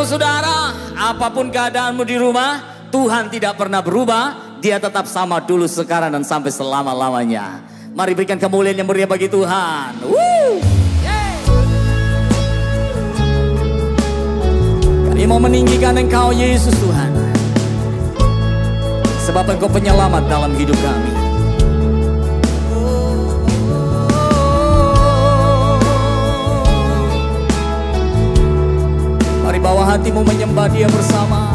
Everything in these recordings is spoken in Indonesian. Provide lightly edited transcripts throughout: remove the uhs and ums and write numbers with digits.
saudara, apapun keadaanmu di rumah, Tuhan tidak pernah berubah. Dia tetap sama dulu, sekarang, dan sampai selama-lamanya. Mari berikan kemuliaan yang meriah bagi Tuhan. Kami mau meninggikan Engkau Yesus Tuhan, sebab Engkau penyelamat dalam hidup kami. Mari bawa hatimu menyembah Dia bersama.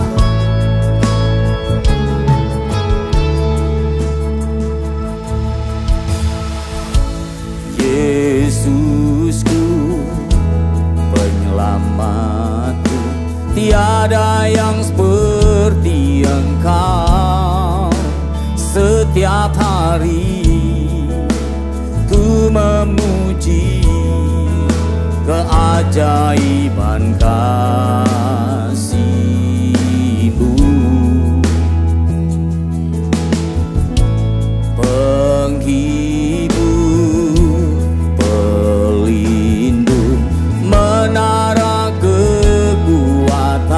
Yesusku, penyelamatku, tiada yang seperti Engkau. Setiap hari ku memuji keajaiban kasih-Mu. Penghibur, pelindung, menara kekuatan.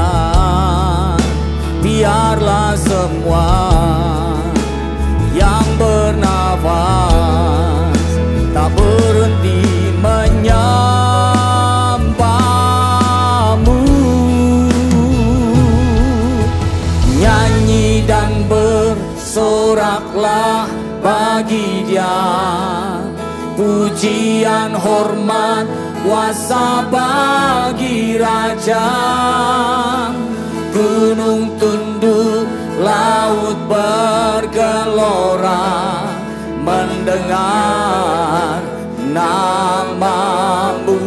Biarlah semua yang bernafas tak berhenti menyembah-Mu. Nyanyi dan bersoraklah bagi Dia, pujian, hormat, kuasa bagi Raja. Gunung tunduk, laut bergelora, mendengar nama-Mu.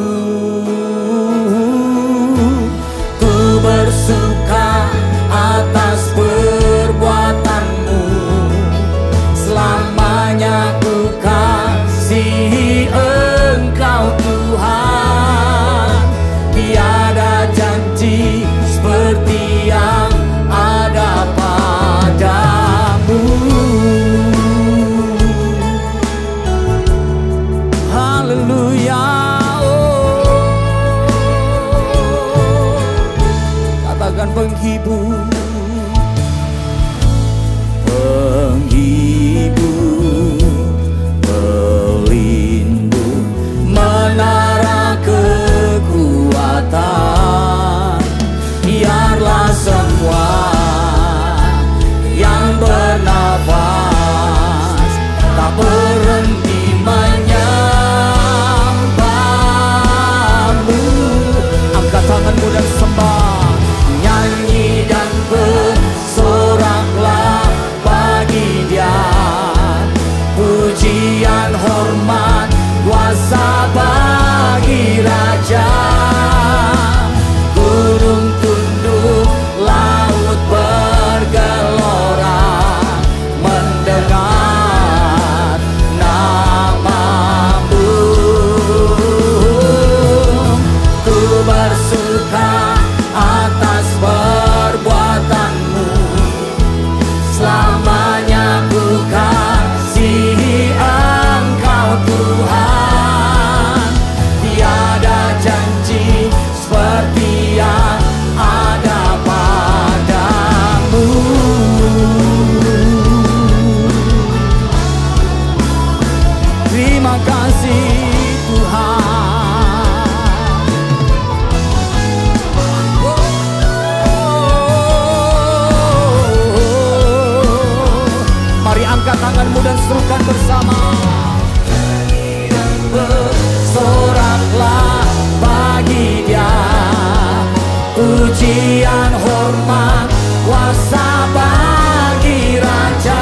Ku bersuka atas perbuatan-Mu, selamanya ku kasihi Engkau Tuhan. Tiada janji seperti yang ada padamu. Haleluya. Katakan penghibur, penghibur, pelindung, menara kekuatan. Biarlah semua yang bernafas tak berhenti menyembah-Mu. Angkat tanganmu dan sembah, nyanyi dan bersoraklah bagi Dia, pujian, hormat, kuasa bagi Raja. Gunung tunduk, laut bergelora, mendengar nama-Mu. Ku bersuka atas perbuatan-Mu, selamanya ku kasihi Engkau Tuhan. Tiada janji seperti yang ada padamu. Terima kasih Tuhan. Mari angkat tanganmu dan serukan bersama. Bersoraklah bagi Dia, pujian, hormat, kuasa bagi Raja.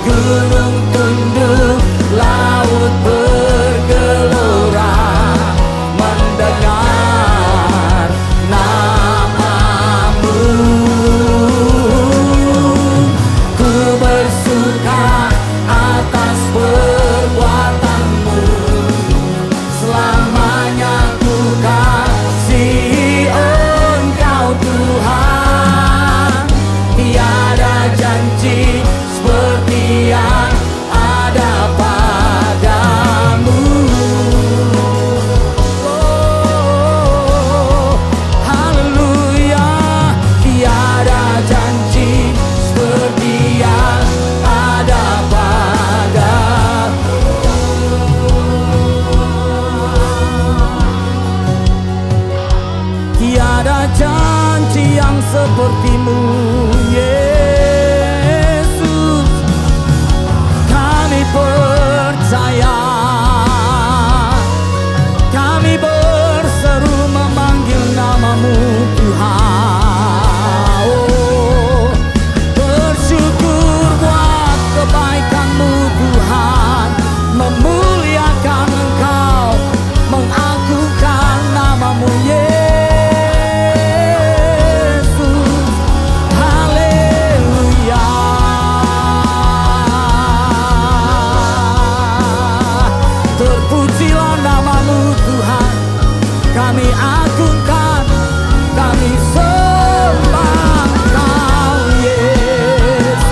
Gunung tunduk, laut bergelora, mendengar nama-Mu. Ku bersuka atas perbuatan-Mu, selamanya ku kasihi seperti-Mu Yesus. Kami percaya, kami berseru memanggil nama-Mu Tuhan. Oh, bersyukur buat kebaikan-Mu Tuhan, memuliakan Engkau, mengagungkan nama-Mu Yesus. Haleluya. Terpujilah nama-Mu Tuhan, kami agungkan, kami sembah Engkau Yesus.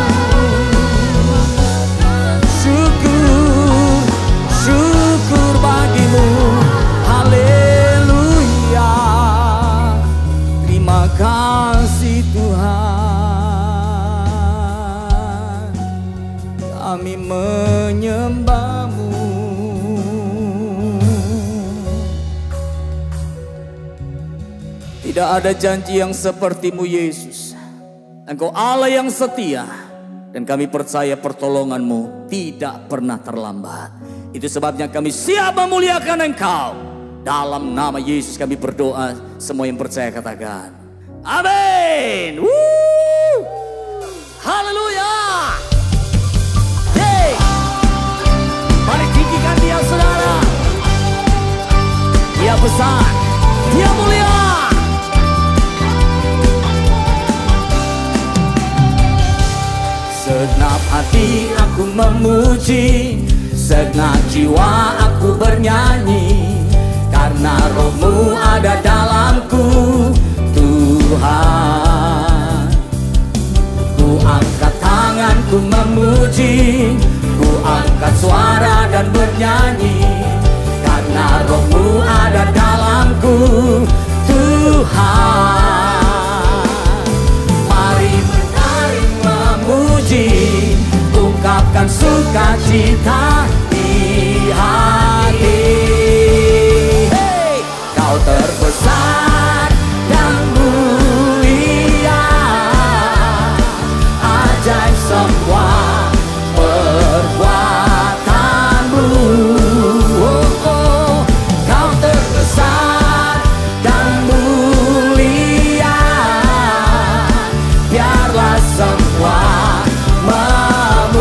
Syukur, syukur bagi-Mu. Haleluya. Terima kasih Tuhan, kami menyembah-Mu. Tidak ada janji yang seperti-Mu Yesus. Engkau Allah yang setia, dan kami percaya pertolongan-Mu tidak pernah terlambat. Itu sebabnya kami siap memuliakan Engkau. Dalam nama Yesus kami berdoa. Semua yang percaya katakan amin. Haleluya. Hey, mari tinggikan Dia saudara. Dia besar, Dia mulia. Segenap hati aku memuji, segenap jiwa aku bernyanyi, karena Roh-Mu ada dalamku Tuhan. Ku angkat tanganku memuji, ku angkat suara dan bernyanyi, karena Roh-Mu ada dalamku Tuhan. Mari menari memuji, ungkapkan sukacita di hati. Hey, Kau terbesar dan mulia, ajaib semua perbuatan-Mu. Oh, oh, Kau terbesar dan mulia, biarlah semua memuji-Mu.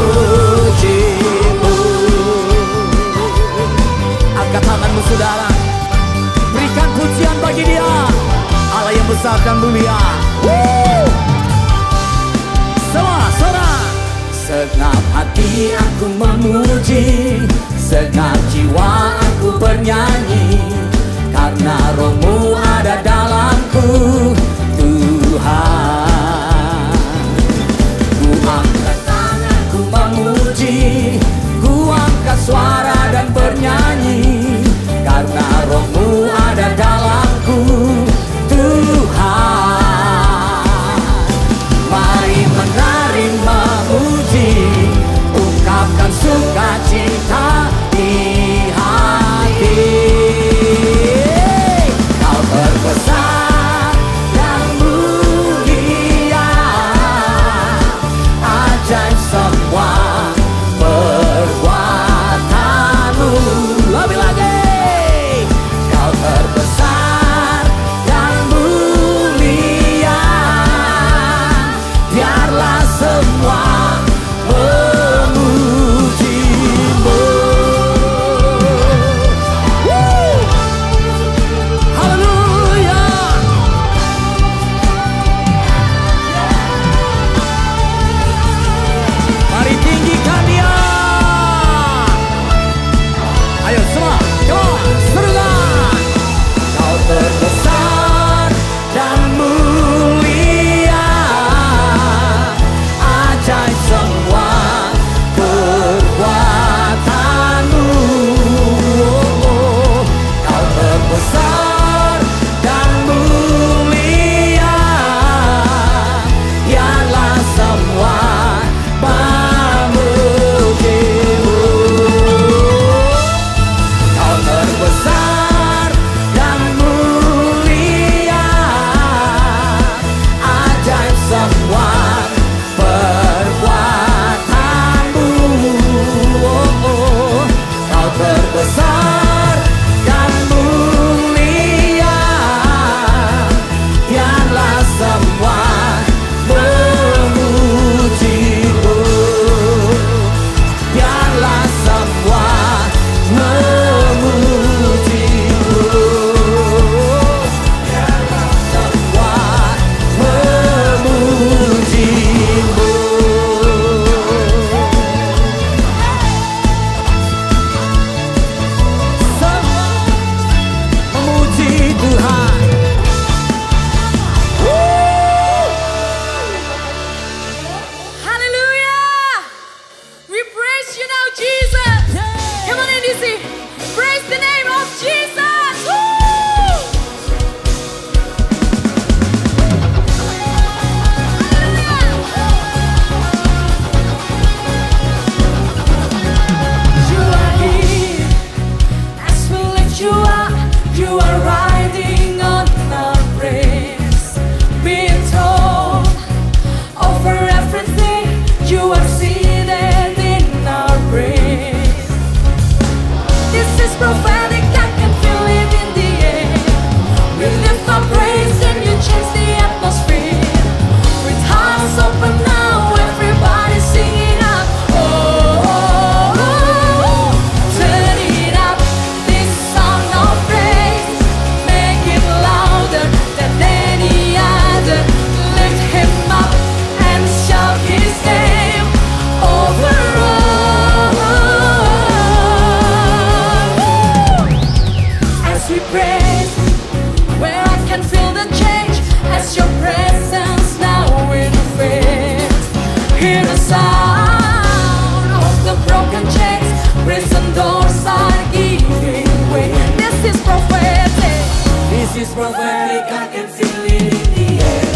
is prophetic, I can feel it in the air.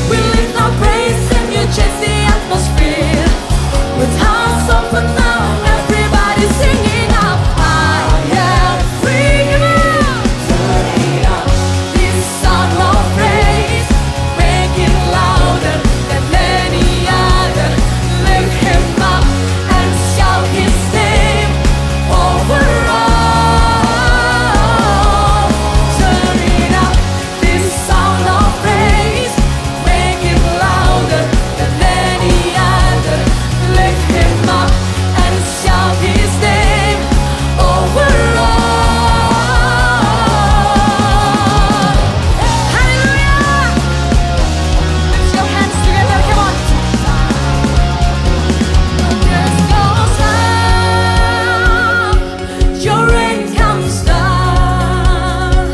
We lift our praise and you change the atmosphere. With hearts open now, everybody singing out, I am free. Come on, turn it up. This sound of praise, make it louder than any other. Lift him up and shout his name over all. Turn it up. This sound of praise, make it louder than any other. Lift him up and shout his name over all. Hallelujah! Lift your hands together, come on. Praise goes up, your rain comes down.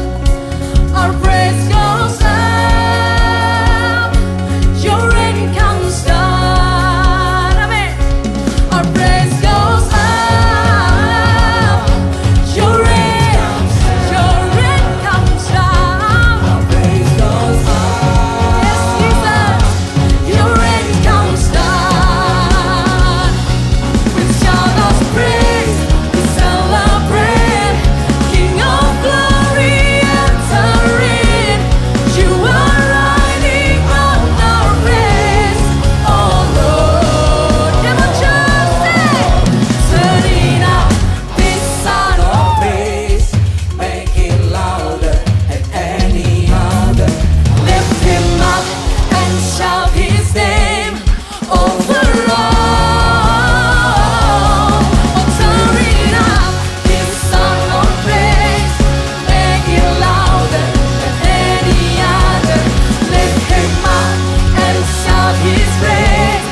Our praise goes up, your rain comes down. Amen. Our praise goes up, your rain comes down. Our praise goes up. Yes, Jesus, your rain comes down. With shout of praise, we celebrate. King of glory, enter in. You are riding on our praise, oh Lord. Come on, just say, turn it up. This sound of praise, make it louder than any other. Lift him up and shout his name over all. Oh, turn it up. This sound of praise, make it louder than any other. Lift him up and shout his praise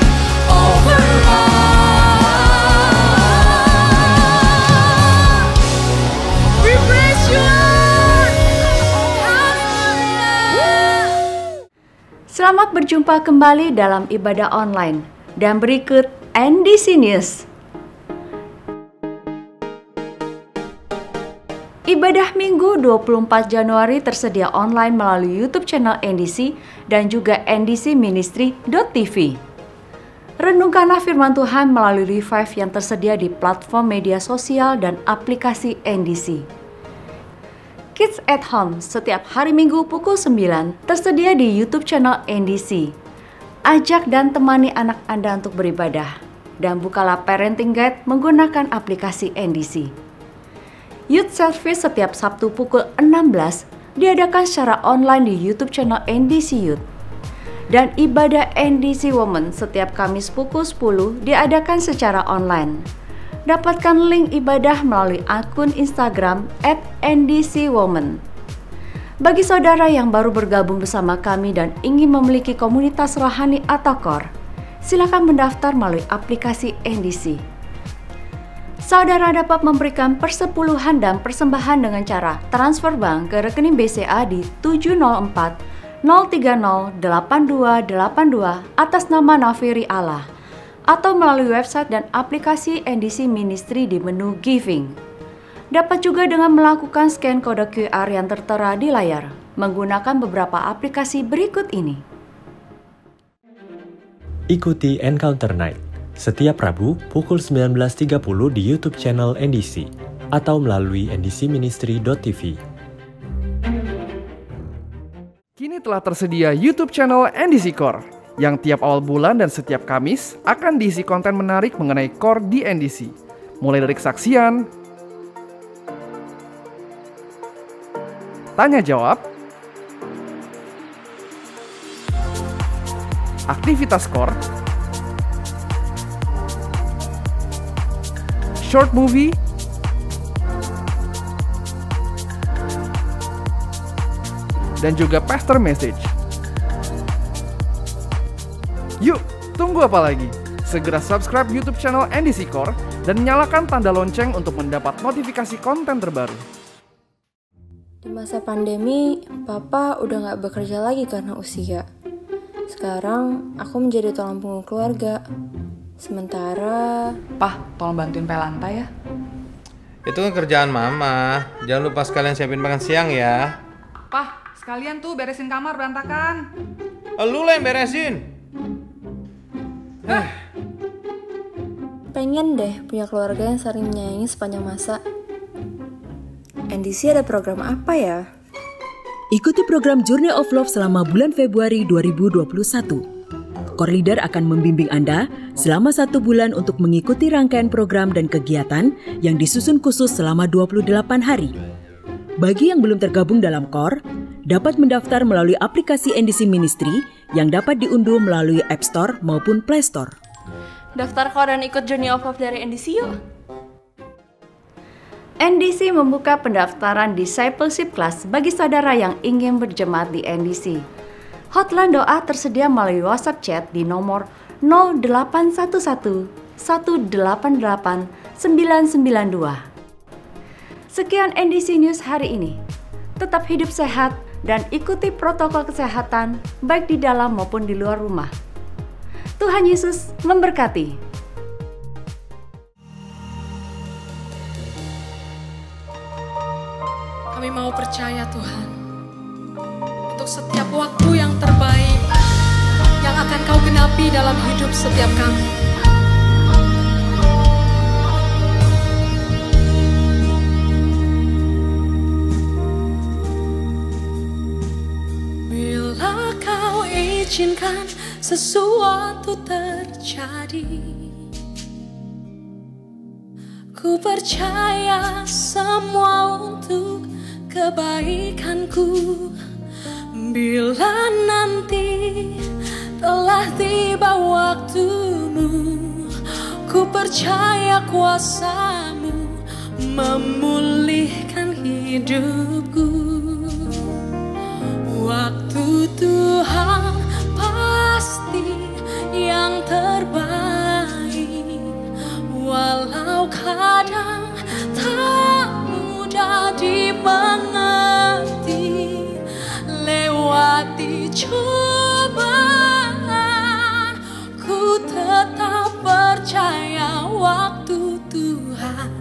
over all. We praise you, Lord. Hallelujah. Selamat berjumpa kembali dalam ibadah online. Dan berikut NDC News. Ibadah Minggu 24 Januari tersedia online melalui YouTube channel NDC dan juga ndcministry.tv. Renungkanlah firman Tuhan melalui Revive yang tersedia di platform media sosial dan aplikasi NDC. Kids at Home setiap hari Minggu pukul 9 tersedia di YouTube channel NDC. Ajak dan temani anak Anda untuk beribadah dan bukalah parenting guide menggunakan aplikasi NDC. Youth Service setiap Sabtu pukul 16 diadakan secara online di YouTube channel NDC Youth. Dan ibadah NDC Women setiap Kamis pukul 10 diadakan secara online. Dapatkan link ibadah melalui akun Instagram @ndcwomen. Bagi saudara yang baru bergabung bersama kami dan ingin memiliki komunitas rohani atau KOR, silakan mendaftar melalui aplikasi NDC. Saudara dapat memberikan persepuluhan dan persembahan dengan cara transfer bank ke rekening BCA di 704 030 8282 atas nama Nafiri Allah atau melalui website dan aplikasi NDC Ministry di menu Giving. Dapat juga dengan melakukan scan kode QR yang tertera di layar menggunakan beberapa aplikasi berikut ini. Ikuti Encounter Night setiap Rabu pukul 19.30 di YouTube channel NDC atau melalui ndcministry.tv. Kini telah tersedia YouTube channel NDC Core yang tiap awal bulan dan setiap Kamis akan diisi konten menarik mengenai Core di NDC. Mulai dari kesaksian, tanya jawab, aktivitas Core, short movie, dan juga pastor message. Yuk, tunggu apa lagi? Segera subscribe YouTube channel NDC Core dan nyalakan tanda lonceng untuk mendapat notifikasi konten terbaru. Di masa pandemi, Papa udah gak bekerja lagi karena usia. Sekarang, aku menjadi tulang punggung keluarga. Sementara... Pah, tolong bantuin pel lantai ya. Itu kan kerjaan Mama. Jangan lupa sekalian siapin makan siang ya. Pah, sekalian tuh beresin kamar berantakan. Lu lah yang beresin. Pengen deh punya keluarga yang saling menyayangi sepanjang masa. NDC ada program apa ya? Ikuti program Journey of Love selama bulan Februari 2021. Core Leader akan membimbing Anda selama 1 bulan untuk mengikuti rangkaian program dan kegiatan yang disusun khusus selama 28 hari. Bagi yang belum tergabung dalam Core, dapat mendaftar melalui aplikasi NDC Ministry yang dapat diunduh melalui App Store maupun Play Store. Daftar Core dan ikut Journey of Love dari NDC yuk! NDC membuka pendaftaran Discipleship Class bagi saudara yang ingin berjemaat di NDC. Hotline doa tersedia melalui WhatsApp chat di nomor 0811 188 992. Sekian NDC News hari ini. Tetap hidup sehat dan ikuti protokol kesehatan baik di dalam maupun di luar rumah. Tuhan Yesus memberkati. Kami mau percaya Tuhan, untuk setiap waktu yang terbaik yang akan Kau genapi dalam hidup setiap kami. Bila Kau izinkan sesuatu terjadi, ku percaya semua untuk kebaikanku. Bila nanti telah tiba waktumu, ku percaya kuasa-Mu memulihkan hidupku. Waktu Tuhan pasti yang terbaik, walau kadang tak mudah dimengerti. Lewati cobaan, ku tetap percaya waktu Tuhan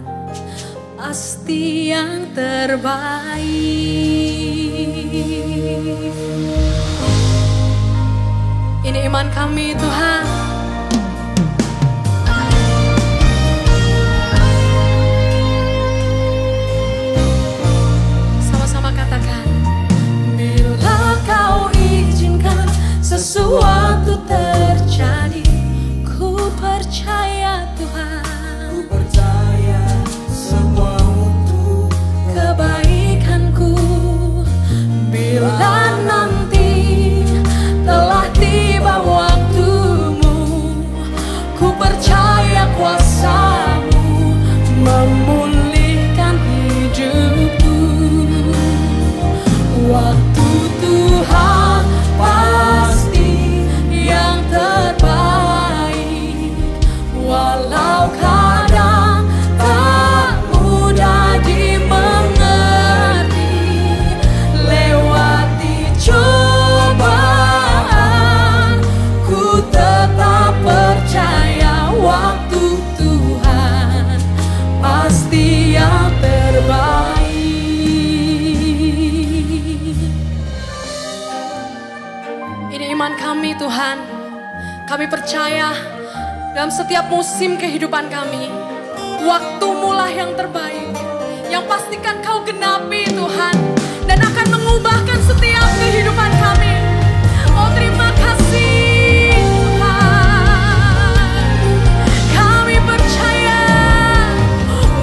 pasti yang terbaik. Ini iman kami Tuhan. Sesuatu terjadi, ku percaya Tuhan, ku percaya semua untuk kebaikanku. Bila nanti telah tiba waktumu, ku percaya kuasa-Mu memulihkan hidupku. Waktu Tuhan pasti yang terbaik, walau kadang tak mudah dimengerti. Lewati cobaan, ku tetap percaya waktu Tuhan pasti yang terbaik. Iman kami Tuhan, kami percaya dalam setiap musim kehidupan kami, waktu-Mu lah yang terbaik, yang pastikan Kau genapi Tuhan, dan akan mengubahkan setiap kehidupan kami. Oh terima kasih Tuhan, kami percaya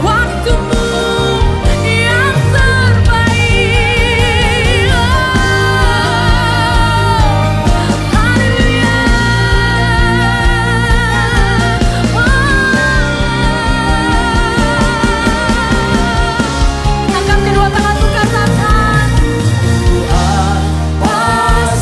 waktu-Mu yang terbaik. Angkat kedua tangan, katakan Tuhan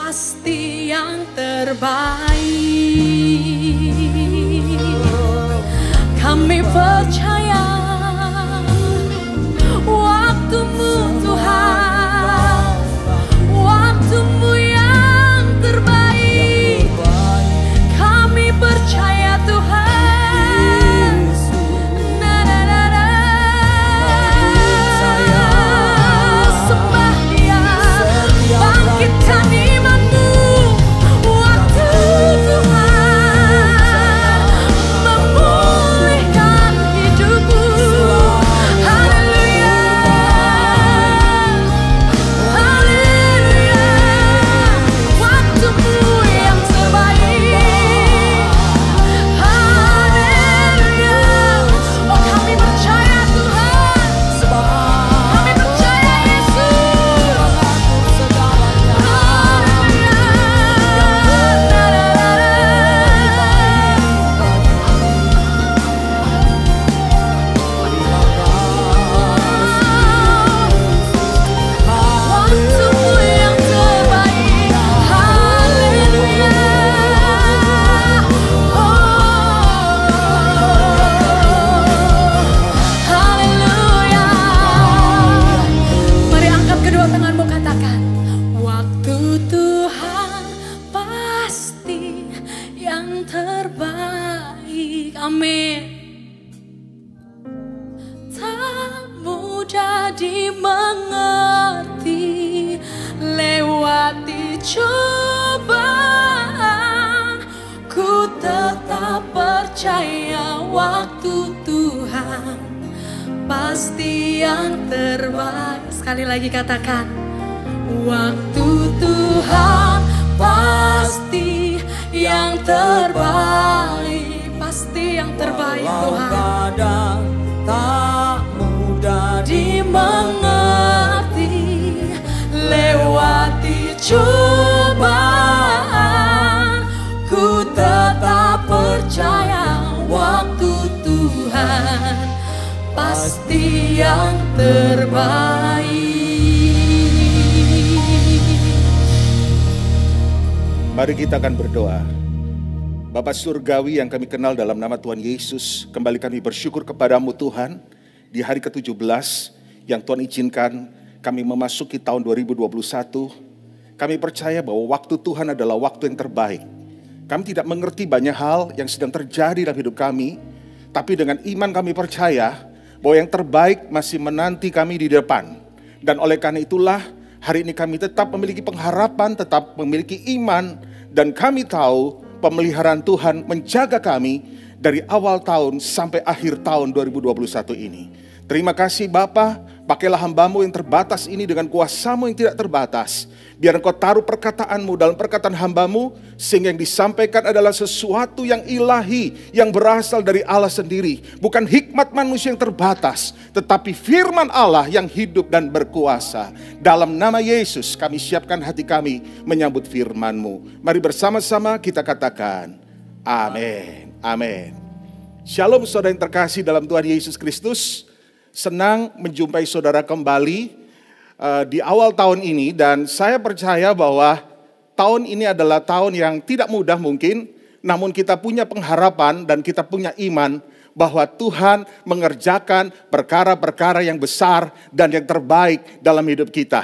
pasti yang terbaik. Kami percaya waktumu Tuhan, waktumu yang terbaik. Kami percaya Tuhan. Sembah Dia, bangkitkan imanmu. Waktu Tuhan memulihkan hidupmu. Haleluya, haleluya. Waktumu yang terbaik. Haleluya. Oh, kami percaya Tuhan. Kami percaya Yesus. Waktumu yang terbaik. Haleluya. Haleluya. Mari angkat kedua tanganmu, katakan, waktu Tuhan pasti yang terbaik. Amin. Tak mudah dimengerti, lewati cobaan, ku tetap percaya waktu Tuhan pasti yang terbaik. Sekali lagi katakan, waktu Tuhan pasti yang terbaik. Pasti yang terbaik Tuhan. Kadang tak mudah Dimengerti, lewati cobaan, ku tetap percaya waktu Tuhan pasti yang terbaik. Mari kita akan berdoa. Bapa Surgawi yang kami kenal dalam nama Tuhan Yesus, kembali kami bersyukur kepadamu Tuhan, di hari ke-17 yang Tuhan izinkan kami memasuki tahun 2021. Kami percaya bahwa waktu Tuhan adalah waktu yang terbaik. Kami tidak mengerti banyak hal yang sedang terjadi dalam hidup kami, tapi dengan iman kami percaya bahwa yang terbaik masih menanti kami di depan. Dan oleh karena itulah hari ini kami tetap memiliki pengharapan, tetap memiliki iman, dan kami tahu pemeliharaan Tuhan menjaga kami dari awal tahun sampai akhir tahun 2021 ini. Terima kasih Bapa, pakailah hamba-Mu yang terbatas ini dengan kuasa-Mu yang tidak terbatas. Biar Engkau taruh perkataan-Mu dalam perkataan hamba-Mu, sehingga yang disampaikan adalah sesuatu yang ilahi, yang berasal dari Allah sendiri. Bukan hikmat manusia yang terbatas, tetapi firman Allah yang hidup dan berkuasa. Dalam nama Yesus kami siapkan hati kami menyambut firman-Mu. Mari bersama-sama kita katakan, amin, amin. Shalom saudara yang terkasih dalam Tuhan Yesus Kristus. Senang menjumpai saudara kembali di awal tahun ini, dan saya percaya bahwa tahun ini adalah tahun yang tidak mudah mungkin, namun kita punya pengharapan dan kita punya iman bahwa Tuhan mengerjakan perkara-perkara yang besar dan yang terbaik dalam hidup kita.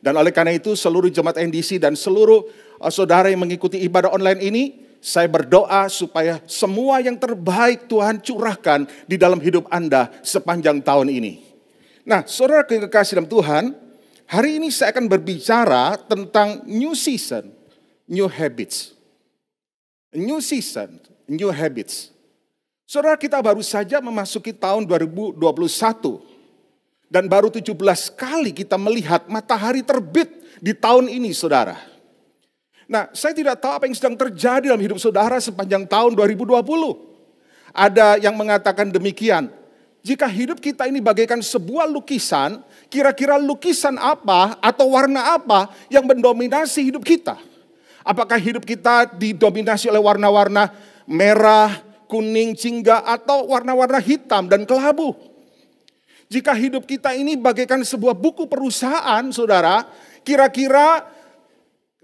Dan oleh karena itu seluruh jemaat NDC dan seluruh saudara yang mengikuti ibadah online ini, saya berdoa supaya semua yang terbaik Tuhan curahkan di dalam hidup Anda sepanjang tahun ini. Nah, saudara yang kekasih dalam Tuhan, hari ini saya akan berbicara tentang new season, new habits. New season, new habits. Saudara, kita baru saja memasuki tahun 2021. Dan baru 17 kali kita melihat matahari terbit di tahun ini, saudara. Nah, saya tidak tahu apa yang sedang terjadi dalam hidup saudara sepanjang tahun 2020. Ada yang mengatakan demikian, jika hidup kita ini bagaikan sebuah lukisan, kira-kira lukisan apa atau warna apa yang mendominasi hidup kita? Apakah hidup kita didominasi oleh warna-warna merah, kuning, jingga, atau warna-warna hitam dan kelabu? Jika hidup kita ini bagaikan sebuah buku perusahaan, saudara, kira-kira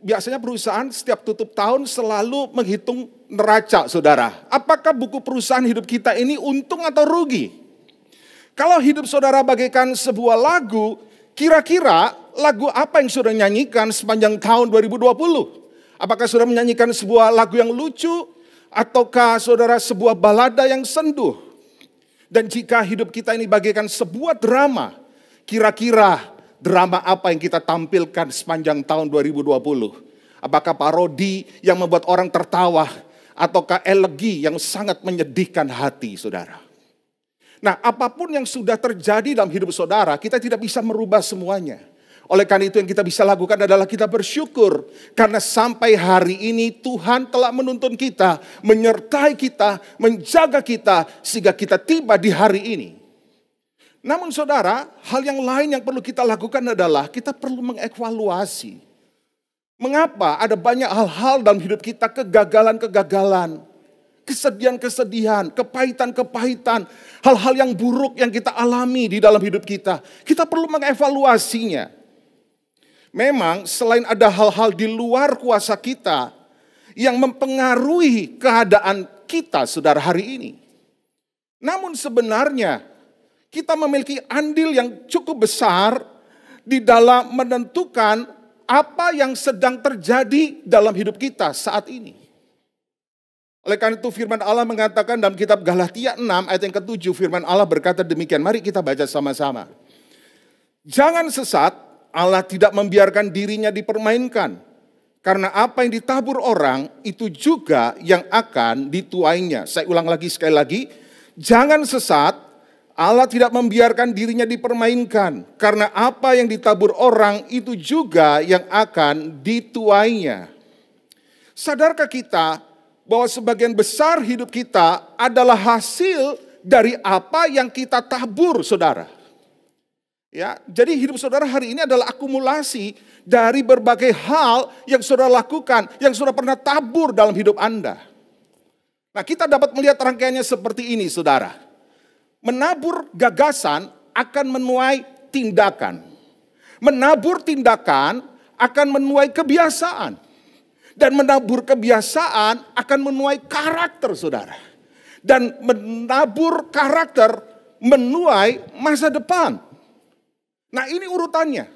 biasanya perusahaan setiap tutup tahun selalu menghitung neraca, saudara. Apakah buku perusahaan hidup kita ini untung atau rugi? Kalau hidup saudara bagaikan sebuah lagu, kira-kira lagu apa yang saudara nyanyikan sepanjang tahun 2020? Apakah saudara menyanyikan sebuah lagu yang lucu? Ataukah saudara sebuah balada yang senduh? Dan jika hidup kita ini bagaikan sebuah drama, kira-kira drama apa yang kita tampilkan sepanjang tahun 2020? Apakah parodi yang membuat orang tertawa? Ataukah elegi yang sangat menyedihkan hati saudara? Nah, apapun yang sudah terjadi dalam hidup saudara, kita tidak bisa merubah semuanya. Oleh karena itu yang kita bisa lakukan adalah kita bersyukur. Karena sampai hari ini Tuhan telah menuntun kita, menyertai kita, menjaga kita, sehingga kita tiba di hari ini. Namun saudara, hal yang lain yang perlu kita lakukan adalah kita perlu mengevaluasi. Mengapa ada banyak hal-hal dalam hidup kita, kegagalan-kegagalan, kesedihan-kesedihan, kepahitan-kepahitan, hal-hal yang buruk yang kita alami di dalam hidup kita. Kita perlu mengevaluasinya. Memang selain ada hal-hal di luar kuasa kita yang mempengaruhi keadaan kita saudara hari ini. Namun sebenarnya kita memiliki andil yang cukup besar di dalam menentukan apa yang sedang terjadi dalam hidup kita saat ini. Oleh karena itu firman Allah mengatakan dalam kitab Galatia 6 ayat yang ke-7, firman Allah berkata demikian. Mari kita baca sama-sama. Jangan sesat, Allah tidak membiarkan dirinya dipermainkan. Karena apa yang ditabur orang, itu juga yang akan dituainya. Saya ulang lagi sekali lagi. Jangan sesat, Allah tidak membiarkan dirinya dipermainkan. Karena apa yang ditabur orang, itu juga yang akan dituainya. Sadarkah kita bahwa sebagian besar hidup kita adalah hasil dari apa yang kita tabur, saudara? Ya, jadi hidup saudara hari ini adalah akumulasi dari berbagai hal yang saudara lakukan, yang saudara pernah tabur dalam hidup Anda. Nah, kita dapat melihat rangkaiannya seperti ini, saudara. Menabur gagasan akan menuai tindakan. Menabur tindakan akan menuai kebiasaan. Dan menabur kebiasaan akan menuai karakter, saudara. Dan menabur karakter menuai masa depan. Nah, ini urutannya.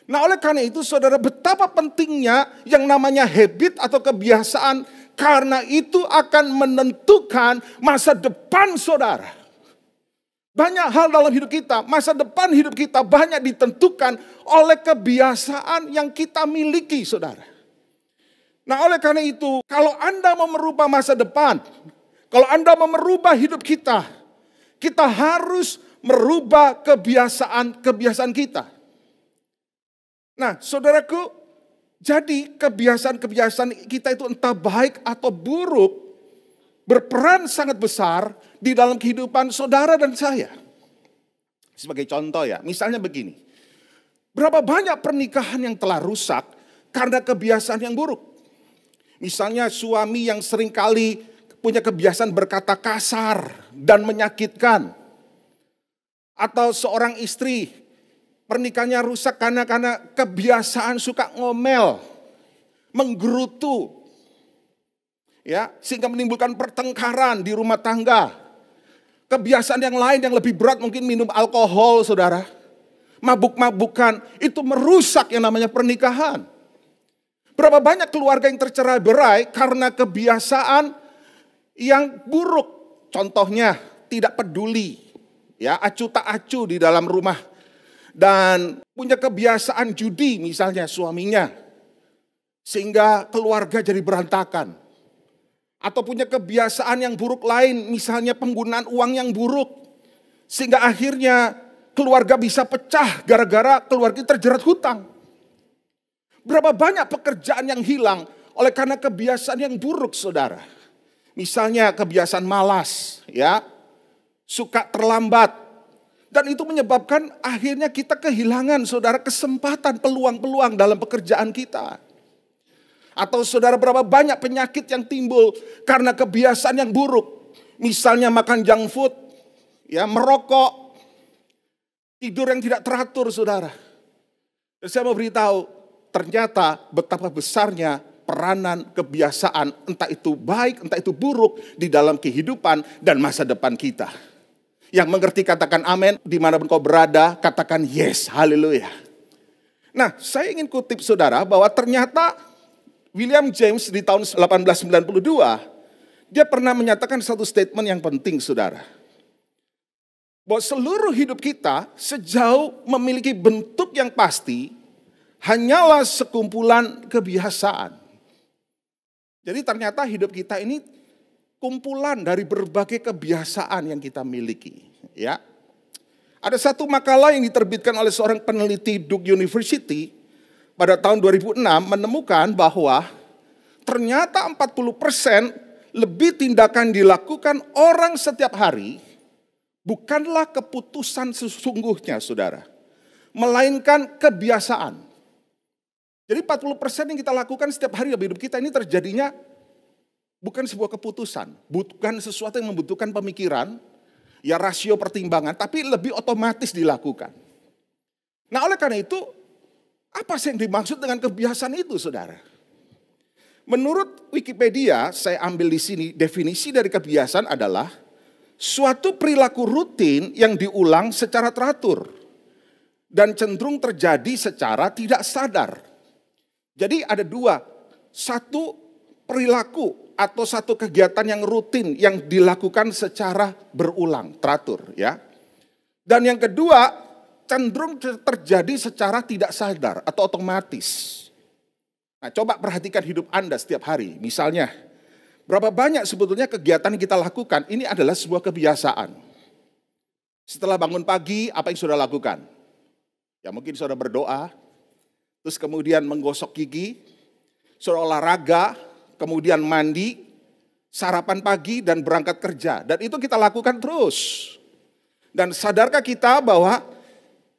Nah, oleh karena itu saudara, betapa pentingnya yang namanya habit atau kebiasaan, karena itu akan menentukan masa depan saudara. Banyak hal dalam hidup kita, masa depan hidup kita banyak ditentukan oleh kebiasaan yang kita miliki saudara. Nah, oleh karena itu kalau Anda mau merubah masa depan, kalau Anda mau merubah hidup kita harus merubah kebiasaan kita. Nah, saudaraku, jadi kebiasaan-kebiasaan kita itu entah baik atau buruk berperan sangat besar di dalam kehidupan saudara dan saya. Sebagai contoh ya, misalnya begini. Berapa banyak pernikahan yang telah rusak karena kebiasaan yang buruk. Misalnya suami yang seringkali punya kebiasaan berkata kasar dan menyakitkan. Atau seorang istri pernikahannya rusak karena kebiasaan suka ngomel, menggerutu, ya, sehingga menimbulkan pertengkaran di rumah tangga. Kebiasaan yang lain yang lebih berat mungkin minum alkohol, saudara, mabuk-mabukan, itu merusak yang namanya pernikahan. Berapa banyak keluarga yang tercerai-berai karena kebiasaan yang buruk. Contohnya tidak peduli, ya, acu tak acu di dalam rumah, dan punya kebiasaan judi misalnya suaminya, sehingga keluarga jadi berantakan. Atau punya kebiasaan yang buruk lain, misalnya penggunaan uang yang buruk, sehingga akhirnya keluarga bisa pecah gara-gara keluarga terjerat hutang. Berapa banyak pekerjaan yang hilang oleh karena kebiasaan yang buruk, saudara. Misalnya kebiasaan malas, ya, suka terlambat. Dan itu menyebabkan akhirnya kita kehilangan, saudara, kesempatan, peluang-peluang dalam pekerjaan kita. Atau saudara, berapa banyak penyakit yang timbul karena kebiasaan yang buruk. Misalnya makan junk food, ya, merokok, tidur yang tidak teratur, saudara. Dan saya mau beritahu, ternyata betapa besarnya peranan kebiasaan, entah itu baik, entah itu buruk di dalam kehidupan dan masa depan kita. Yang mengerti katakan amin, dimanapun kau berada katakan yes, haleluya. Nah, saya ingin kutip saudara bahwa ternyata William James di tahun 1892, dia pernah menyatakan satu statement yang penting saudara. Bahwa seluruh hidup kita sejauh memiliki bentuk yang pasti, hanyalah sekumpulan kebiasaan. Jadi ternyata hidup kita ini kumpulan dari berbagai kebiasaan yang kita miliki. Ya, ada satu makalah yang diterbitkan oleh seorang peneliti Duke University pada tahun 2006 menemukan bahwa ternyata 40% lebih tindakan dilakukan orang setiap hari bukanlah keputusan sesungguhnya, saudara, melainkan kebiasaan. Jadi 40% yang kita lakukan setiap hari dalam hidup kita ini terjadinya bukan sebuah keputusan, bukan sesuatu yang membutuhkan pemikiran, ya rasio pertimbangan, tapi lebih otomatis dilakukan. Nah, oleh karena itu, apa sih yang dimaksud dengan kebiasaan itu, saudara? Menurut Wikipedia, saya ambil di sini definisi dari kebiasaan adalah suatu perilaku rutin yang diulang secara teratur dan cenderung terjadi secara tidak sadar. Jadi ada dua, satu perilaku atau satu kegiatan yang rutin yang dilakukan secara berulang, teratur ya. Dan yang kedua, cenderung terjadi secara tidak sadar atau otomatis. Nah, coba perhatikan hidup Anda setiap hari. Misalnya, berapa banyak sebetulnya kegiatan yang kita lakukan, ini adalah sebuah kebiasaan. Setelah bangun pagi, apa yang sudah lakukan? Ya mungkin sudah berdoa, terus kemudian menggosok gigi, sudah olahraga, kemudian mandi, sarapan pagi dan berangkat kerja. Dan itu kita lakukan terus. Dan sadarkah kita bahwa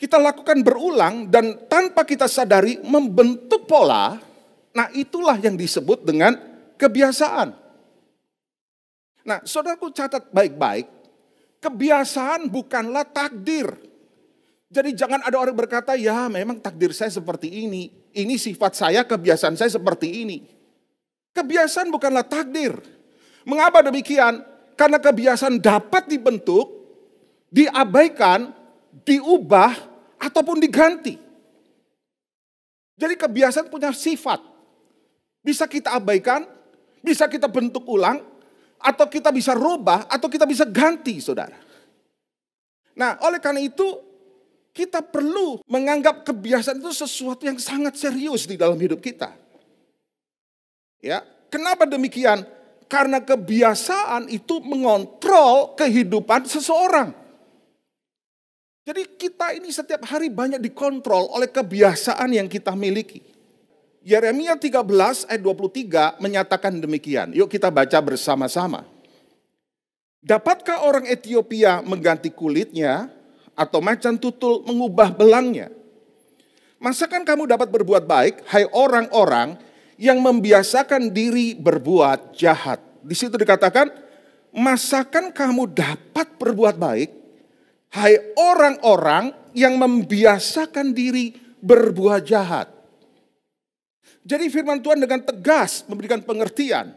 kita lakukan berulang dan tanpa kita sadari membentuk pola, nah itulah yang disebut dengan kebiasaan. Nah, saudaraku catat baik-baik, kebiasaan bukanlah takdir. Jadi jangan ada orang berkata, ya memang takdir saya seperti ini sifat saya, kebiasaan saya seperti ini. Kebiasaan bukanlah takdir. Mengapa demikian? Karena kebiasaan dapat dibentuk, diabaikan, diubah, ataupun diganti. Jadi kebiasaan punya sifat. Bisa kita abaikan, bisa kita bentuk ulang, atau kita bisa rubah, atau kita bisa ganti, saudara. Nah, oleh karena itu, kita perlu menganggap kebiasaan itu sesuatu yang sangat serius di dalam hidup kita. Ya, kenapa demikian? Karena kebiasaan itu mengontrol kehidupan seseorang. Jadi kita ini setiap hari banyak dikontrol oleh kebiasaan yang kita miliki. Yeremia 13 ayat 23 menyatakan demikian. Yuk kita baca bersama-sama. Dapatkah orang Ethiopia mengganti kulitnya atau macan tutul mengubah belangnya? Masakan kamu dapat berbuat baik, hai orang-orang yang membiasakan diri berbuat jahat. Di situ dikatakan, masakan kamu dapat berbuat baik, hai orang-orang yang membiasakan diri berbuat jahat. Jadi firman Tuhan dengan tegas memberikan pengertian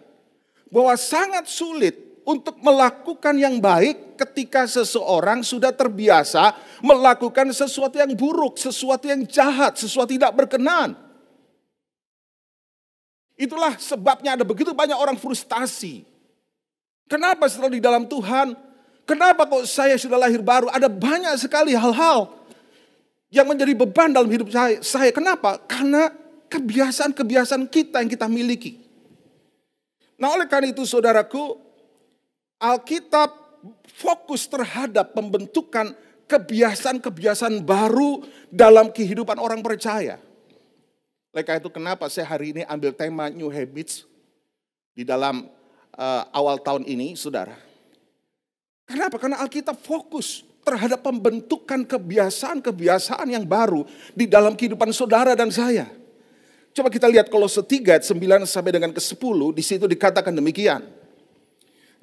bahwa sangat sulit untuk melakukan yang baik ketika seseorang sudah terbiasa melakukan sesuatu yang buruk, sesuatu yang jahat, sesuatu tidak berkenan. Itulah sebabnya ada begitu banyak orang frustasi. Kenapa setelah di dalam Tuhan, kenapa kok saya sudah lahir baru? Ada banyak sekali hal-hal yang menjadi beban dalam hidup saya. Kenapa? Karena kebiasaan-kebiasaan kita yang kita miliki. Nah, oleh karena itu saudaraku, Alkitab fokus terhadap pembentukan kebiasaan-kebiasaan baru dalam kehidupan orang percaya. Oleh karena itu kenapa saya hari ini ambil tema New Habits di dalam awal tahun ini, saudara. Kenapa? Karena Alkitab fokus terhadap pembentukan kebiasaan-kebiasaan yang baru di dalam kehidupan saudara dan saya. Coba kita lihat Kolose 3 ayat 9 sampai dengan ke-10, di situ dikatakan demikian.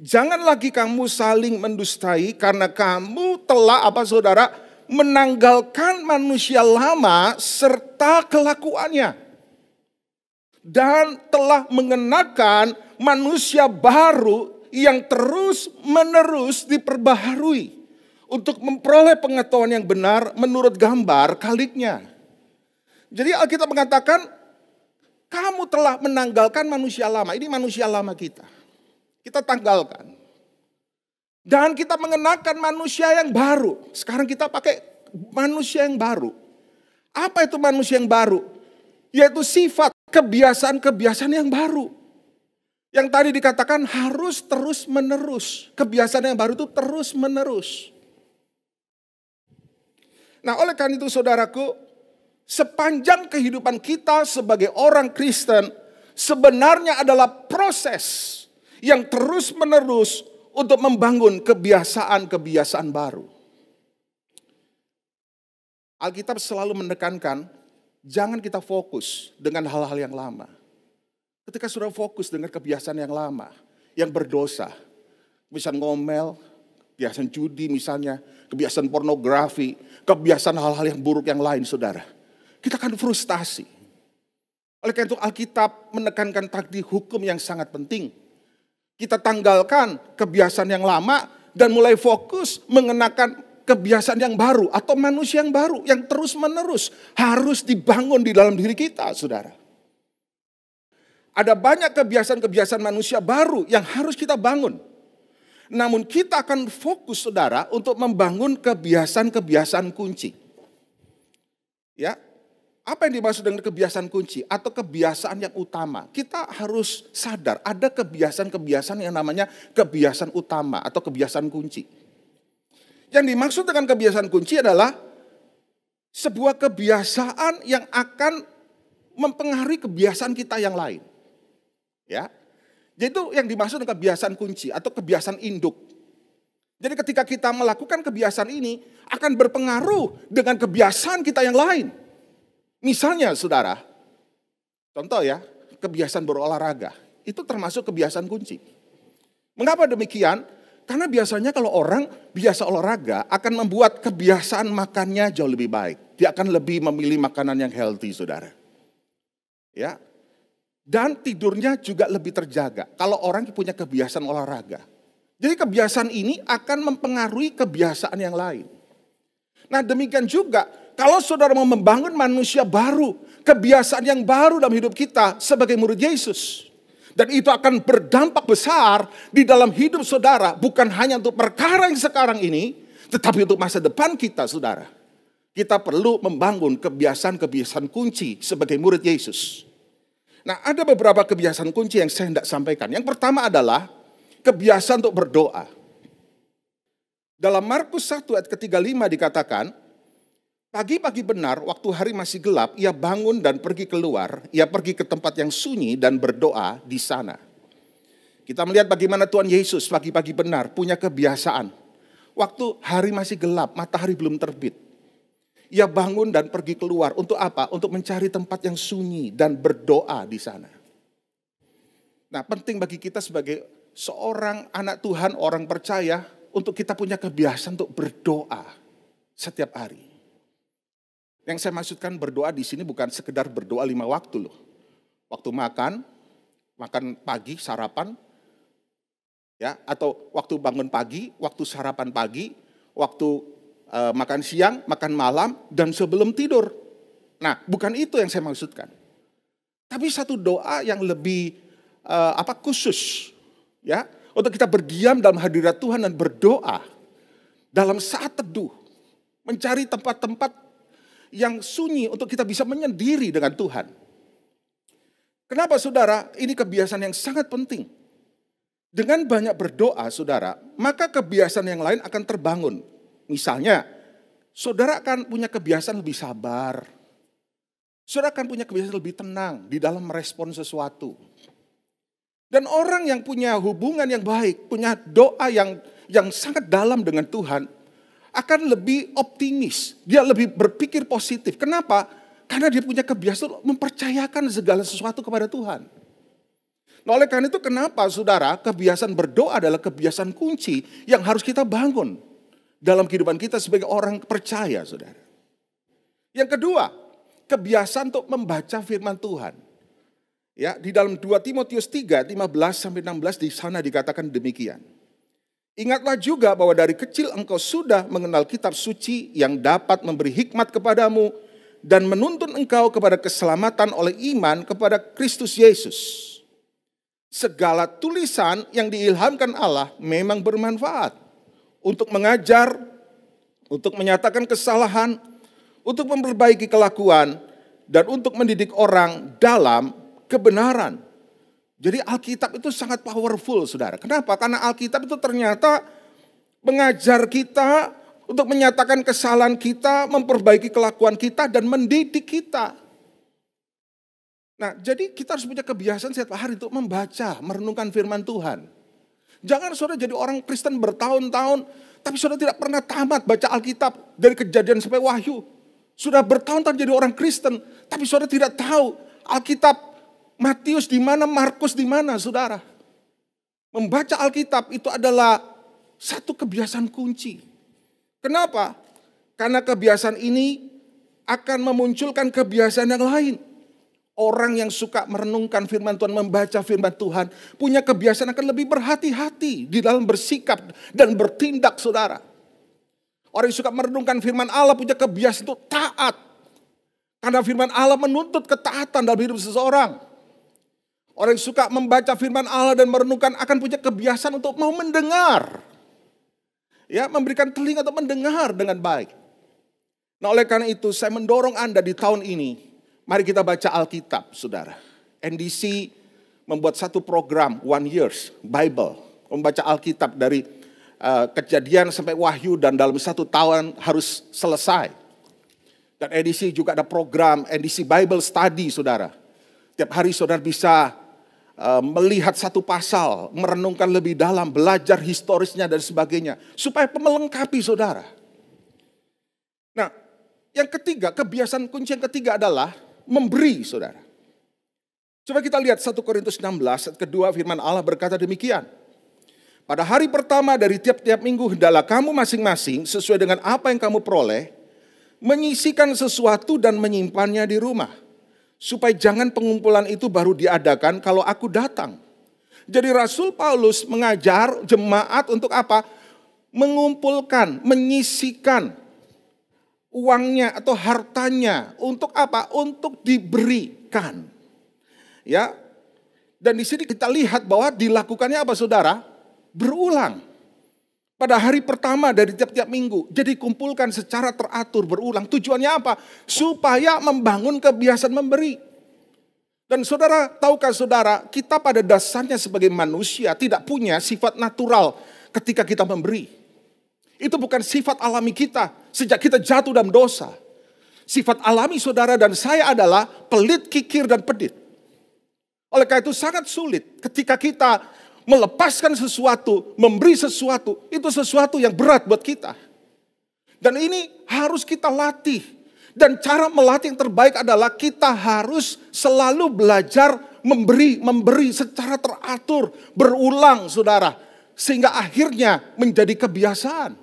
Jangan lagi kamu saling mendustai karena kamu telah menanggalkan manusia lama serta kelakuannya. dan telah mengenakan manusia baru yang terus-menerus diperbaharui untuk memperoleh pengetahuan yang benar menurut gambar Khaliknya. Jadi Alkitab mengatakan, kamu telah menanggalkan manusia lama. Ini manusia lama kita. Kita tanggalkan. Dan kita mengenakan manusia yang baru. Sekarang kita pakai manusia yang baru. Apa itu manusia yang baru? Yaitu sifat, kebiasaan-kebiasaan yang baru. Yang tadi dikatakan harus terus-menerus. Kebiasaan yang baru itu terus-menerus. Nah, oleh karena itu saudaraku, sepanjang kehidupan kita sebagai orang Kristen sebenarnya adalah proses yang terus-menerus untuk membangun kebiasaan-kebiasaan baru. Alkitab selalu menekankan, jangan kita fokus dengan hal-hal yang lama. Ketika sudah fokus dengan kebiasaan yang lama, yang berdosa, misalnya ngomel, kebiasaan judi misalnya, kebiasaan pornografi, kebiasaan hal-hal yang buruk yang lain saudara. Kita akan frustasi. Oleh karena itu Alkitab menekankan takdir hukum yang sangat penting. Kita tanggalkan kebiasaan yang lama dan mulai fokus mengenakan kebiasaan yang baru atau manusia yang baru yang terus-menerus harus dibangun di dalam diri kita, saudara. Ada banyak kebiasaan-kebiasaan manusia baru yang harus kita bangun. Namun kita akan fokus, saudara, untuk membangun kebiasaan-kebiasaan kunci. Ya, apa yang dimaksud dengan kebiasaan kunci atau kebiasaan yang utama? Kita harus sadar ada kebiasaan-kebiasaan yang namanya kebiasaan utama atau kebiasaan kunci. Yang dimaksud dengan kebiasaan kunci adalah sebuah kebiasaan yang akan mempengaruhi kebiasaan kita yang lain. Ya, jadi itu yang dimaksud dengan kebiasaan kunci atau kebiasaan induk. Jadi ketika kita melakukan kebiasaan ini akan berpengaruh dengan kebiasaan kita yang lain. Misalnya saudara, contoh ya, kebiasaan berolahraga. Itu termasuk kebiasaan kunci. Mengapa demikian? Karena biasanya kalau orang biasa olahraga akan membuat kebiasaan makannya jauh lebih baik. Dia akan lebih memilih makanan yang healthy, saudara. Ya, dan tidurnya juga lebih terjaga kalau orang punya kebiasaan olahraga. Jadi kebiasaan ini akan mempengaruhi kebiasaan yang lain. Nah demikian juga kalau saudara mau membangun manusia baru, kebiasaan yang baru dalam hidup kita sebagai murid Yesus. Dan itu akan berdampak besar di dalam hidup saudara. Bukan hanya untuk perkara yang sekarang ini, tetapi untuk masa depan kita, saudara. Kita perlu membangun kebiasaan-kebiasaan kunci sebagai murid Yesus. Nah, ada beberapa kebiasaan kunci yang saya hendak sampaikan. Yang pertama adalah kebiasaan untuk berdoa. Dalam Markus 1 ayat ke-35 dikatakan, pagi-pagi benar waktu hari masih gelap, ia bangun dan pergi keluar, ia pergi ke tempat yang sunyi dan berdoa di sana. Kita melihat bagaimana Tuhan Yesus pagi-pagi benar punya kebiasaan. Waktu hari masih gelap, matahari belum terbit. Ia bangun dan pergi keluar untuk apa? Untuk mencari tempat yang sunyi dan berdoa di sana. Nah, penting bagi kita sebagai seorang anak Tuhan, orang percaya, untuk kita punya kebiasaan untuk berdoa setiap hari. Yang saya maksudkan berdoa di sini bukan sekedar berdoa 5 waktu loh. Waktu makan pagi, sarapan, ya, atau waktu bangun pagi, waktu sarapan pagi, waktu makan siang, makan malam, dan sebelum tidur. Nah, bukan itu yang saya maksudkan. Tapi satu doa yang lebih khusus, ya, untuk kita berdiam dalam hadirat Tuhan dan berdoa dalam saat teduh, mencari tempat-tempat yang sunyi untuk kita bisa menyendiri dengan Tuhan. Kenapa saudara? Ini kebiasaan yang sangat penting. Dengan banyak berdoa saudara, maka kebiasaan yang lain akan terbangun. Misalnya, saudara akan punya kebiasaan lebih sabar. Saudara akan punya kebiasaan lebih tenang di dalam merespon sesuatu. Dan orang yang punya hubungan yang baik, punya doa yang sangat dalam dengan Tuhan, akan lebih optimis. Dia lebih berpikir positif. Kenapa? Karena dia punya kebiasaan mempercayakan segala sesuatu kepada Tuhan. Nah, oleh karena itu kenapa saudara, kebiasaan berdoa adalah kebiasaan kunci yang harus kita bangun dalam kehidupan kita sebagai orang percaya, saudara. Yang kedua, kebiasaan untuk membaca firman Tuhan. Ya, di dalam 2 Timotius 3, 15-16 di sana dikatakan demikian. Ingatlah juga bahwa dari kecil engkau sudah mengenal kitab suci yang dapat memberi hikmat kepadamu dan menuntun engkau kepada keselamatan oleh iman kepada Kristus Yesus. Segala tulisan yang diilhamkan Allah memang bermanfaat untuk mengajar, untuk menyatakan kesalahan, untuk memperbaiki kelakuan, dan untuk mendidik orang dalam kebenaran. Jadi Alkitab itu sangat powerful, saudara. Kenapa? Karena Alkitab itu ternyata mengajar kita untuk menyatakan kesalahan kita, memperbaiki kelakuan kita, dan mendidik kita. Nah, jadi kita harus punya kebiasaan setiap hari untuk membaca, merenungkan firman Tuhan. Jangan saudara jadi orang Kristen bertahun-tahun, tapi saudara tidak pernah tamat baca Alkitab dari Kejadian sampai Wahyu. Sudah bertahun-tahun jadi orang Kristen, tapi saudara tidak tahu Alkitab Matius di mana, Markus di mana, saudara. Membaca Alkitab itu adalah satu kebiasaan kunci. Kenapa? Karena kebiasaan ini akan memunculkan kebiasaan yang lain. Orang yang suka merenungkan firman Tuhan, membaca firman Tuhan, punya kebiasaan akan lebih berhati-hati di dalam bersikap dan bertindak, saudara. Orang yang suka merenungkan firman Allah punya kebiasaan untuk taat. Karena firman Allah menuntut ketaatan dalam hidup seseorang. Orang yang suka membaca firman Allah dan merenungkan akan punya kebiasaan untuk mau mendengar. Ya, memberikan telinga untuk mendengar dengan baik. Nah, oleh karena itu saya mendorong Anda di tahun ini, mari kita baca Alkitab, saudara. NDC membuat satu program, 1 Years Bible. Membaca Alkitab dari Kejadian sampai Wahyu dan dalam 1 tahun harus selesai. Dan NDC juga ada program NDC Bible Study, saudara. Tiap hari saudara bisa melihat satu pasal, merenungkan lebih dalam, belajar historisnya dan sebagainya. Supaya melengkapi saudara. Nah, yang ketiga, kebiasaan kunci yang ketiga adalah memberi, saudara. Coba kita lihat 1 Korintus 16, ayat kedua firman Allah berkata demikian. Pada hari pertama dari tiap-tiap minggu, hendaklah kamu masing-masing sesuai dengan apa yang kamu peroleh, menyisihkan sesuatu dan menyimpannya di rumah. Supaya jangan pengumpulan itu baru diadakan kalau aku datang. Jadi Rasul Paulus mengajar jemaat untuk apa? Mengumpulkan, menyisihkan uangnya atau hartanya untuk apa? Untuk diberikan. Ya. Dan di sini kita lihat bahwa dilakukannya apa, saudara? Berulang. Pada hari pertama dari tiap-tiap minggu. Jadi kumpulkan secara teratur, berulang. Tujuannya apa? Supaya membangun kebiasaan memberi. Dan saudara, tahukah saudara, kita pada dasarnya sebagai manusia tidak punya sifat natural ketika kita memberi. Itu bukan sifat alami kita sejak kita jatuh dalam dosa. Sifat alami saudara dan saya adalah pelit, kikir, dan pedit. Oleh karena itu sangat sulit ketika kita melepaskan sesuatu, memberi sesuatu, itu sesuatu yang berat buat kita. Dan ini harus kita latih. Dan cara melatih yang terbaik adalah kita harus selalu belajar memberi secara teratur, berulang, saudara. Sehingga akhirnya menjadi kebiasaan.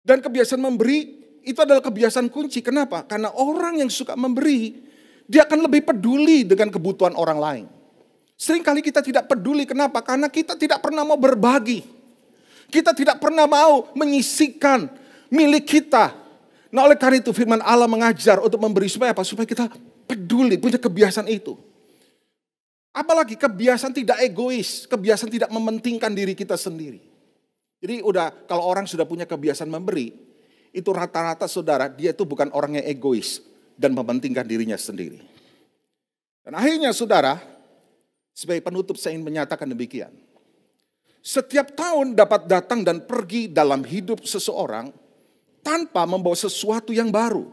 Dan kebiasaan memberi itu adalah kebiasaan kunci. Kenapa? Karena orang yang suka memberi, dia akan lebih peduli dengan kebutuhan orang lain. Seringkali kita tidak peduli, kenapa? Karena kita tidak pernah mau berbagi. Kita tidak pernah mau menyisihkan milik kita. Nah, oleh karena itu firman Allah mengajar untuk memberi supaya apa? Supaya kita peduli, punya kebiasaan itu. Apalagi kebiasaan tidak egois, kebiasaan tidak mementingkan diri kita sendiri. Jadi kalau orang sudah punya kebiasaan memberi, itu rata-rata saudara, dia itu bukan orang yang egois dan mementingkan dirinya sendiri. Dan akhirnya saudara, sebagai penutup saya ingin menyatakan demikian. Setiap tahun dapat datang dan pergi dalam hidup seseorang tanpa membawa sesuatu yang baru.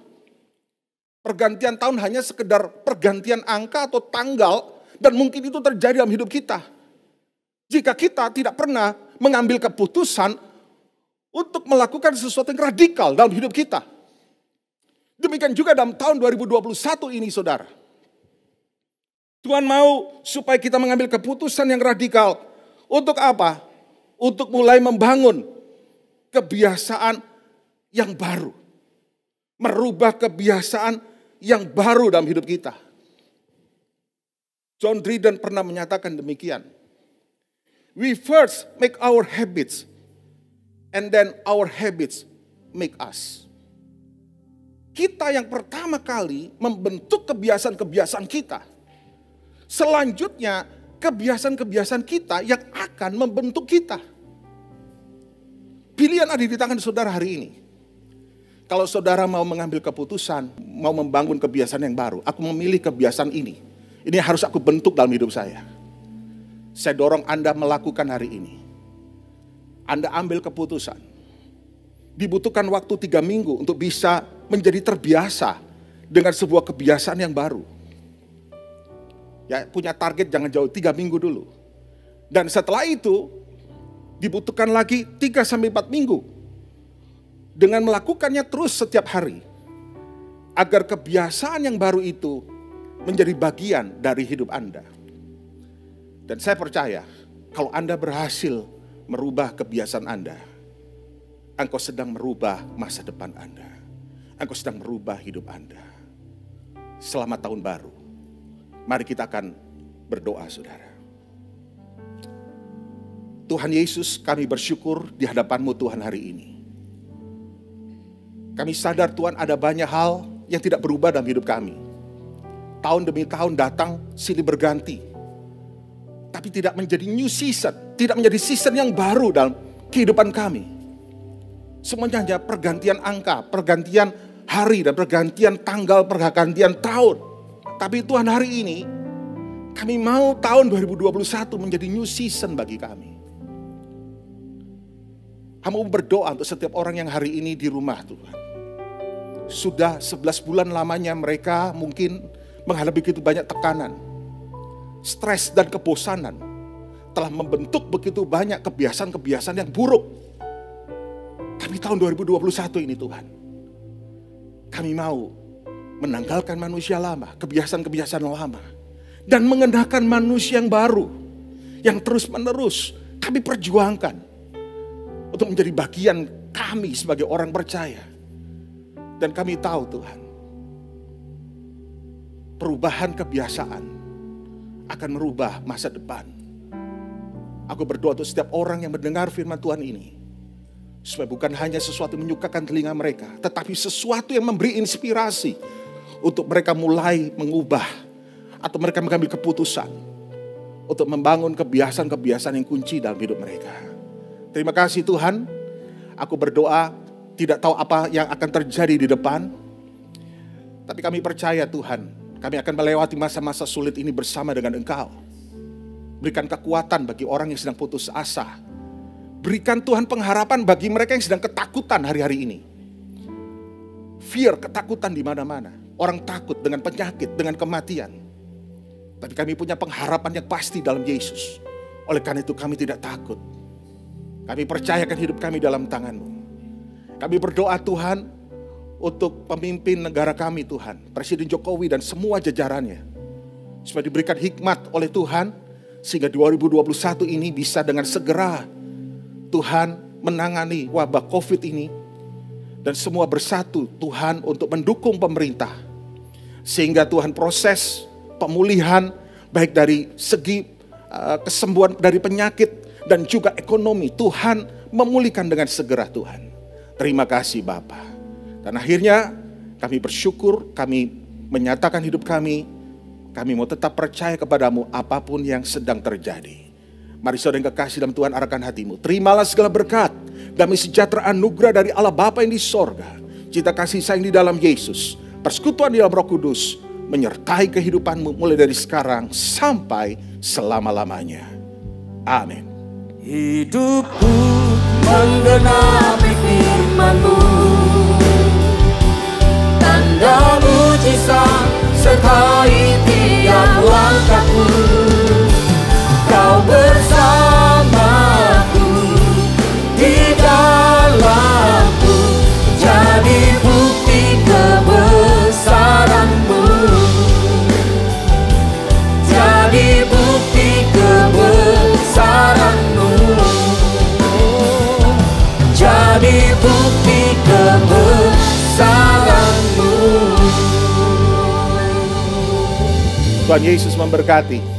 Pergantian tahun hanya sekedar pergantian angka atau tanggal dan mungkin itu terjadi dalam hidup kita. Jika kita tidak pernah mengambil keputusan untuk melakukan sesuatu yang radikal dalam hidup kita. Demikian juga dalam tahun 2021 ini, saudara. Tuhan mau supaya kita mengambil keputusan yang radikal. Untuk apa? Untuk mulai membangun kebiasaan yang baru. Merubah kebiasaan yang baru dalam hidup kita. John Dryden pernah menyatakan demikian. We first make our habits, and then our habits make us. Kita yang pertama kali membentuk kebiasaan-kebiasaan kita. Selanjutnya, kebiasaan-kebiasaan kita yang akan membentuk kita. Pilihan ada di tangan saudara hari ini. Kalau saudara mau mengambil keputusan, mau membangun kebiasaan yang baru, aku memilih kebiasaan ini. Ini harus aku bentuk dalam hidup saya. Saya dorong Anda melakukan hari ini. Anda ambil keputusan. Dibutuhkan waktu 3 minggu untuk bisa menjadi terbiasa dengan sebuah kebiasaan yang baru. Ya, punya target jangan jauh, 3 minggu dulu. Dan setelah itu dibutuhkan lagi 3-4 minggu. Dengan melakukannya terus setiap hari. Agar kebiasaan yang baru itu menjadi bagian dari hidup Anda. Dan saya percaya kalau Anda berhasil merubah kebiasaan Anda, engkau sedang merubah masa depan Anda. Engkau sedang merubah hidup Anda. Selamat tahun baru. Mari kita akan berdoa, saudara. Tuhan Yesus, kami bersyukur di hadapan-Mu Tuhan hari ini. Kami sadar Tuhan ada banyak hal yang tidak berubah dalam hidup kami. Tahun demi tahun datang silih berganti. Tapi tidak menjadi new season. Tidak menjadi season yang baru dalam kehidupan kami. Semuanya hanya pergantian angka, pergantian hari dan pergantian tanggal, pergantian tahun. Tapi Tuhan hari ini, kami mau tahun 2021 menjadi new season bagi kami. Hamba berdoa untuk setiap orang yang hari ini di rumah Tuhan. Sudah 11 bulan lamanya mereka mungkin menghadapi begitu banyak tekanan. Stres dan kebosanan telah membentuk begitu banyak kebiasaan-kebiasaan yang buruk. Tapi tahun 2021 ini Tuhan, kami mau menanggalkan manusia lama, kebiasaan-kebiasaan lama. Dan mengenakan manusia yang baru, yang terus-menerus kami perjuangkan. Untuk menjadi bagian kami sebagai orang percaya. Dan kami tahu Tuhan, perubahan kebiasaan akan merubah masa depan. Aku berdoa untuk setiap orang yang mendengar firman Tuhan ini. Supaya bukan hanya sesuatu yang menyukakan telinga mereka. Tetapi sesuatu yang memberi inspirasi. Untuk mereka mulai mengubah. Atau mereka mengambil keputusan. Untuk membangun kebiasaan-kebiasaan yang kunci dalam hidup mereka. Terima kasih Tuhan. Aku berdoa tidak tahu apa yang akan terjadi di depan. Tapi kami percaya Tuhan. Kami akan melewati masa-masa sulit ini bersama dengan Engkau. Berikan kekuatan bagi orang yang sedang putus asa. Berikan Tuhan pengharapan bagi mereka yang sedang ketakutan hari-hari ini. Fear, ketakutan di mana-mana. Orang takut dengan penyakit, dengan kematian. Tapi kami punya pengharapan yang pasti dalam Yesus. Oleh karena itu kami tidak takut. Kami percayakan hidup kami dalam tangan-Mu. Kami berdoa Tuhan untuk pemimpin negara kami Tuhan. Presiden Jokowi dan semua jajarannya. Supaya diberikan hikmat oleh Tuhan. Sehingga 2021 ini bisa dengan segera Tuhan menangani wabah COVID ini. Dan semua bersatu Tuhan untuk mendukung pemerintah. Sehingga Tuhan proses pemulihan baik dari segi kesembuhan dari penyakit dan juga ekonomi. Tuhan memulihkan dengan segera Tuhan. Terima kasih Bapa. Dan akhirnya kami bersyukur, kami menyatakan hidup kami. Kami mau tetap percaya kepadamu apapun yang sedang terjadi. Mari saudara yang kekasih dalam Tuhan, arahkan hatimu. Terimalah segala berkat, damai sejahtera anugerah dari Allah Bapa yang di sorga. Cita kasih sayang di dalam Yesus. Persekutuan di dalam Roh Kudus menyertai kehidupanmu mulai dari sekarang sampai selama-lamanya. Amin. Hidupku menggenapi firman-Mu, tanda mujizat sertai tiap langkahku. Kau bersamaku di dalamku, jadi bukti kebesaran-Mu, jadi bukti kebesaran-Mu, jadi bukti kebesaran-Mu. Tuhan Yesus memberkati.